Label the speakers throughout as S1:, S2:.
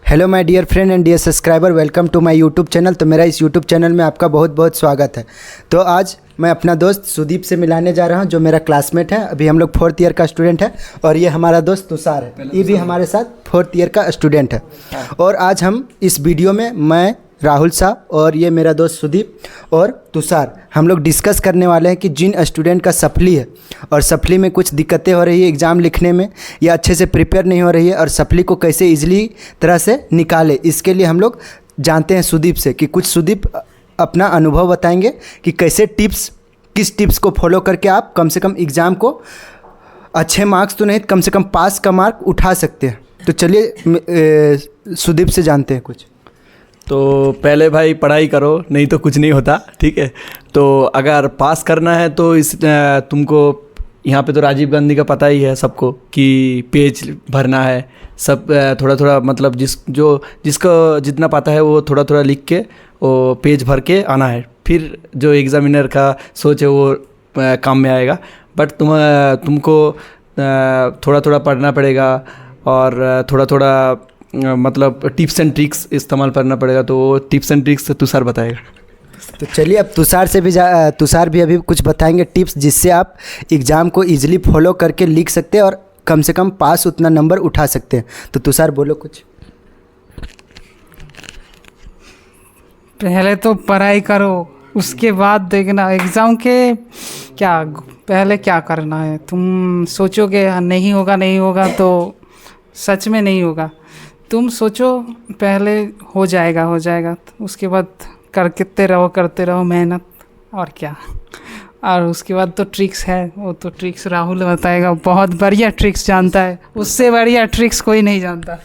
S1: Hello my dear friend and dear subscriber, welcome to my YouTube channel. तो मेरा इस YouTube channel में आपका बहुत बहुत स्वागत है। तो आज मैं अपना दोस्त सुदीप से मिलाने जा रहा हूं, जो मेरा क्लासमेट है। अभी हम लोग 4th ईयर का स्टूडेंट है और ये हमारा दोस्त तुषार है, ये भी हमारे साथ 4th ईयर का स्टूडेंट है। और आज हम इस वीडियो में मैं, राहुल साहब और ये मेरा दोस्त सुदीप और तुषार, हम लोग डिस्कस करने वाले हैं कि जिन स्टूडेंट का सप्ली है और सप्ली में कुछ दिक्कतें हो रही है एग्ज़ाम लिखने में या अच्छे से प्रिपेयर नहीं हो रही है, और सप्ली को कैसे इजीली तरह से निकाले, इसके लिए हम लोग जानते हैं सुदीप से कि कुछ सुदीप अपना अनुभव बताएंगे कि कैसे किस टिप्स को फॉलो करके आप कम से कम एग्ज़ाम को अच्छे मार्क्स तो नहीं, कम से कम पास का मार्क उठा सकते हैं। तो चलिए सुदीप से जानते हैं कुछ।
S2: तो पहले भाई पढ़ाई करो, नहीं तो कुछ नहीं होता, ठीक है। तो अगर पास करना है तो तुमको यहाँ पे तो राजीव गांधी का पता ही है सबको कि पेज भरना है सब, थोड़ा थोड़ा मतलब जिसको जितना पता है वो थोड़ा थोड़ा लिख के वो पेज भर के आना है। फिर जो एग्ज़ामिनर का सोच है वो काम में आएगा। बट तुमको थोड़ा थोड़ा पढ़ना पड़ेगा और थोड़ा थोड़ा मतलब टिप्स एंड ट्रिक्स इस्तेमाल करना पड़ेगा। तो वो टिप्स एंड ट्रिक्स तुषार बताएगा।
S1: तो चलिए अब तुषार भी अभी कुछ बताएंगे टिप्स, जिससे आप एग्ज़ाम को इजीली फॉलो करके लिख सकते हैं और कम से कम पास उतना नंबर उठा सकते हैं। तो तुषार बोलो कुछ।
S3: पहले तो पढ़ाई करो, उसके बाद देखना एग्ज़ाम के पहले क्या करना है। तुम सोचोगे नहीं होगा तो सच में नहीं होगा। तुम सोचो पहले हो जाएगा, तो उसके बाद करते रहो मेहनत, और क्या। और उसके बाद तो ट्रिक्स है, वो तो ट्रिक्स राहुल बताएगा, बहुत बढ़िया ट्रिक्स जानता है, उससे बढ़िया ट्रिक्स कोई नहीं जानता।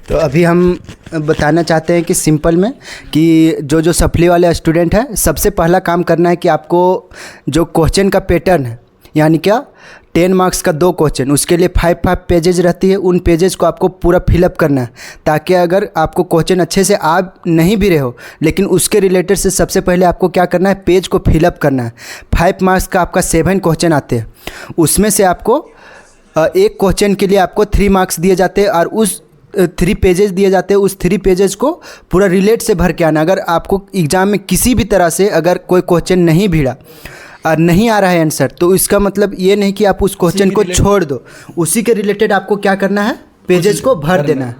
S1: तो अभी हम बताना चाहते हैं कि सिंपल में कि जो सप्ली वाले स्टूडेंट हैं, सबसे पहला काम करना है कि आपको जो क्वेश्चन का पैटर्न है, यानी क्या 10 मार्क्स का 2 क्वेश्चन, उसके लिए 5 पेजेज रहती है। उन पेजेज को आपको पूरा फिलअप करना है, ताकि अगर आपको क्वेश्चन अच्छे से आ नहीं भी रहे हो, लेकिन उसके रिलेटेड से सबसे पहले आपको क्या करना है, पेज को फिलअप करना है। 5 मार्क्स का आपका 7 क्वेश्चन आते हैं, उसमें से आपको एक क्वेश्चन के लिए आपको 3 मार्क्स दिए जाते हैं और उस 3 पेजेज दिए जाते हैं। उस 3 पेजेज को पूरा रिलेट से भर के आना। अगर आपको एग्ज़ाम में किसी भी तरह से अगर कोई क्वेश्चन नहीं भिड़ा और नहीं आ रहा है आंसर, तो इसका मतलब ये नहीं कि आप उस क्वेश्चन को छोड़ दो, उसी के रिलेटेड आपको क्या करना है, पेजेस को भर देना है।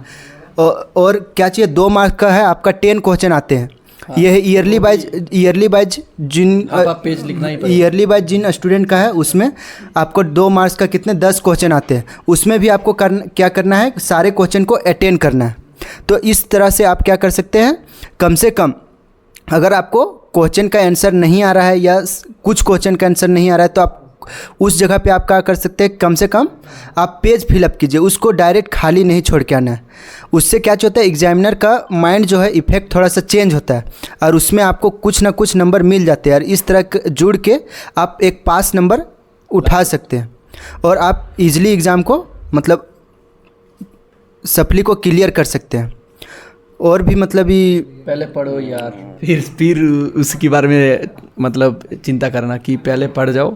S1: और क्या चाहिए, 2 मार्क्स का है आपका 10 क्वेश्चन आते हैं। हाँ। ये है ईयरली वाइज जिन स्टूडेंट का है, उसमें आपको 2 मार्क्स का कितने 10 क्वेश्चन आते हैं। उसमें भी आपको क्या करना है, सारे क्वेश्चन को अटेंड करना है। तो इस तरह से आप क्या कर सकते हैं, कम से कम अगर आपको क्वेश्चन का आंसर नहीं आ रहा है या कुछ क्वेश्चन का आंसर नहीं आ रहा है, तो आप उस जगह पे आप क्या कर सकते हैं, कम से कम आप पेज फिलअप कीजिए, उसको डायरेक्ट खाली नहीं छोड़ के आना है। उससे क्या होता है, एग्जामिनर का माइंड जो है इफेक्ट थोड़ा सा चेंज होता है और उसमें आपको कुछ ना कुछ नंबर मिल जाते हैं, और इस तरह जुड़ के आप एक पास नंबर उठा सकते हैं और आप ईजिली एग्ज़ाम को मतलब सप्ली को क्लियर कर सकते हैं। और भी मतलब ये
S2: पहले पढ़ो यार, फिर उसके बारे में मतलब चिंता करना कि पहले पढ़ जाओ,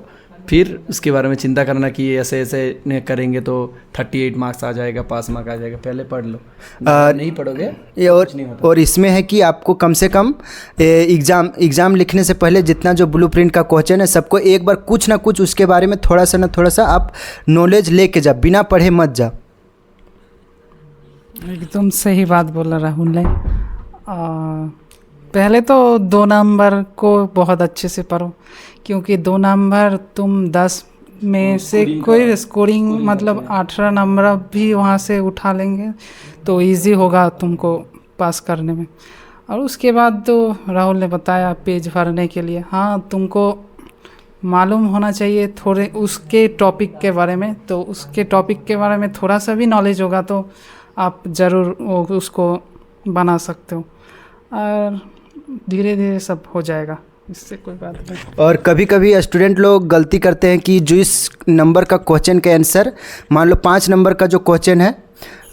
S2: फिर उसके बारे में चिंता करना कि ऐसे ऐसे करेंगे तो 38 मार्क्स आ जाएगा, पास मार्क आ जाएगा। पहले पढ़ लो, नहीं पढ़ोगे ये
S1: और इसमें है कि आपको कम से कम एग्ज़ाम लिखने से पहले जितना जो ब्लूप्रिंट का क्वेश्चन है, सबको एक बार कुछ ना कुछ उसके बारे में थोड़ा सा आप नॉलेज लेके जाओ, बिना पढ़े मत जाओ।
S3: एकदम सही बात बोला राहुल ने। पहले तो 2 नंबर को बहुत अच्छे से पढ़ो, क्योंकि 2 नंबर तुम 10 में से कोई स्कोरिंग मतलब 18 नंबर भी वहाँ से उठा लेंगे तो इजी होगा तुमको पास करने में। और उसके बाद तो राहुल ने बताया पेज भरने के लिए, हाँ तुमको मालूम होना चाहिए थोड़े उसके टॉपिक के बारे में। तो उसके टॉपिक के बारे में थोड़ा सा भी नॉलेज होगा तो आप ज़रूर उसको बना सकते हो, और धीरे धीरे सब हो जाएगा, इससे कोई बात नहीं।
S1: और कभी कभी स्टूडेंट लोग गलती करते हैं कि जो इस नंबर का क्वेश्चन का आंसर, मान लो 5 नंबर का जो क्वेश्चन है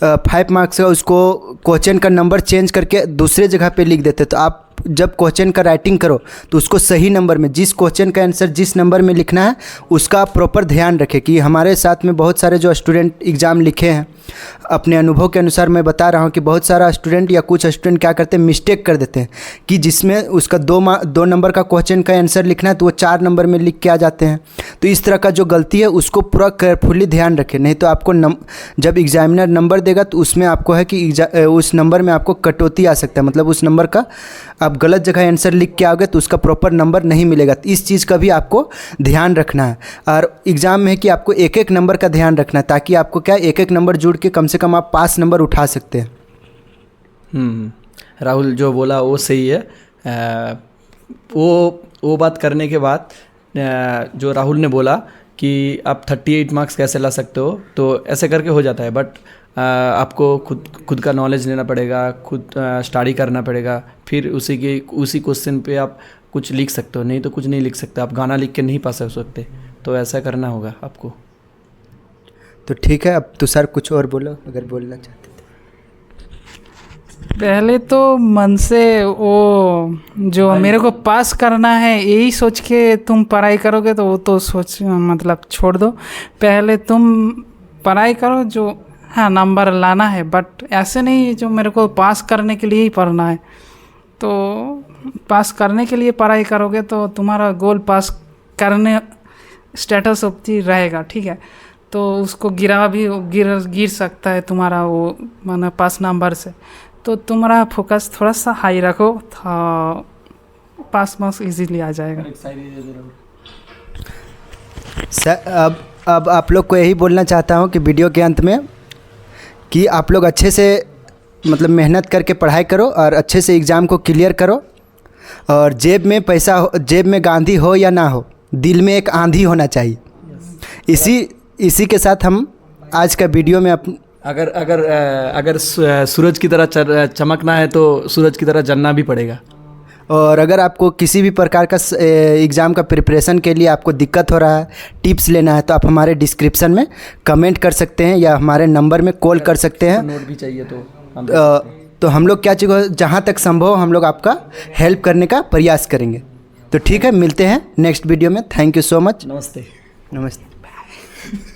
S1: 5 मार्क्स का, उसको क्वेश्चन का नंबर चेंज करके दूसरे जगह पे लिख देते, तो आप जब क्वेश्चन का राइटिंग करो तो उसको सही नंबर में, जिस क्वेश्चन का आंसर जिस नंबर में लिखना है उसका प्रॉपर ध्यान रखें। कि हमारे साथ में बहुत सारे जो स्टूडेंट एग्ज़ाम लिखे हैं, अपने अनुभव के अनुसार मैं बता रहा हूँ कि बहुत सारा स्टूडेंट या कुछ स्टूडेंट क्या करते हैं, मिस्टेक कर देते हैं कि जिसमें उसका 2 नंबर का क्वेश्चन का आंसर लिखना है तो वो 4 नंबर में लिख के आ जाते हैं। तो इस तरह का जो गलती है उसको पूरा केयरफुली ध्यान रखें, नहीं तो आपको जब एग्जामिनर नंबर देगा तो उसमें आपको है कि उस नंबर में आपको कटौती आ सकता है, मतलब उस नंबर का आप गलत जगह आंसर लिख के आओगे तो उसका प्रॉपर नंबर नहीं मिलेगा। तो इस चीज़ का भी आपको ध्यान रखना है। और एग्ज़ाम में है कि आपको एक एक नंबर का ध्यान रखना है, ताकि आपको क्या एक एक नंबर जुड़ के कम से कम आप पास नंबर उठा सकते हैं।
S2: राहुल जो बोला वो सही है। वो बात करने के बाद जो राहुल ने बोला कि आप 38 मार्क्स कैसे ला सकते हो, तो ऐसे करके हो जाता है, बट आपको खुद का नॉलेज लेना पड़ेगा, खुद स्टडी करना पड़ेगा, फिर उसी क्वेश्चन पे आप कुछ लिख सकते हो, नहीं तो कुछ नहीं लिख सकते। आप गाना लिख के नहीं पास हो सकते, तो ऐसा करना होगा आपको।
S1: तो ठीक है, अब तो सर कुछ और बोलो अगर बोलना चाहते थे।
S3: पहले तो मन से वो जो मेरे को पास करना है यही सोच के तुम पढ़ाई करोगे तो वो तो सोच मतलब छोड़ दो। पहले तुम पढ़ाई करो, जो हाँ नंबर लाना है, बट ऐसे नहीं जो मेरे को पास करने के लिए ही पढ़ना है। तो पास करने के लिए पढ़ाई करोगे तो तुम्हारा गोल पास करने स्टेटस ऑब्जी रहेगा, ठीक है। तो उसको गिर सकता है तुम्हारा वो माना पास नंबर से। तो तुम्हारा फोकस थोड़ा सा हाई रखो, पास मार्क्स इजीली आ जाएगा।
S1: सर अब आप लोग को यही बोलना चाहता हूँ कि वीडियो के अंत में कि आप लोग अच्छे से मतलब मेहनत करके पढ़ाई करो और अच्छे से एग्ज़ाम को क्लियर करो। और जेब में पैसा हो, जेब में गांधी हो या ना हो, दिल में एक आंधी होना चाहिए। इसी के साथ हम आज का वीडियो में
S2: अगर सूरज की तरह चमकना है तो सूरज की तरह जलना भी पड़ेगा।
S1: और अगर आपको किसी भी प्रकार का एग्ज़ाम का प्रिपरेशन के लिए आपको दिक्कत हो रहा है, टिप्स लेना है, तो आप हमारे डिस्क्रिप्शन में कमेंट कर सकते हैं या हमारे नंबर में कॉल कर सकते हैं।
S2: नोट भी चाहिए तो
S1: हम लोग क्या चाहिए जहाँ तक संभव हम लोग आपका हेल्प करने का प्रयास करेंगे। तो ठीक है, मिलते हैं नेक्स्ट वीडियो में। Thank you so much.
S2: नमस्ते।
S1: नमस्ते।